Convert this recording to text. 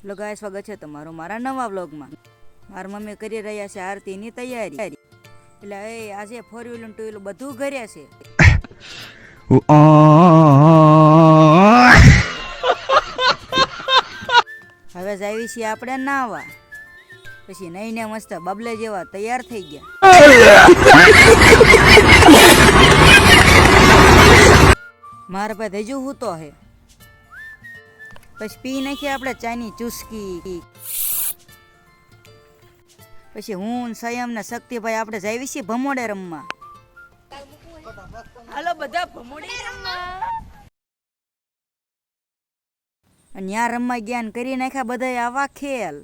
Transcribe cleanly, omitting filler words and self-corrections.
Hello guys, સ્વાગત છે તમારું મારા નવા વ્લોગમાં. મારા મમ્મી કરી રહ્યા છે આરતીની તૈયારી. એટલે આજે 4 વ્હીલર 2 વ્હીલર બધું ઘરે છે. હવે જાવી છીએ આપણે નાવા. પછી નઈને મસ્ત બબલે જેવા તૈયાર થઈ ગયા. મારા પાસે હજુ હૂતો હે. પછી પી નાખીએ આપણે ચાની ચુસ્કી. પછી હું સંયમ ને શક્તિભાઈ આપણે જાવી છીએ ભમોડે રમવા. હાલો બધા ભમોડી રમવા. અને ત્યાં રમવા ગયા ને કરી નાખ્યા બધા આવા ખેલ.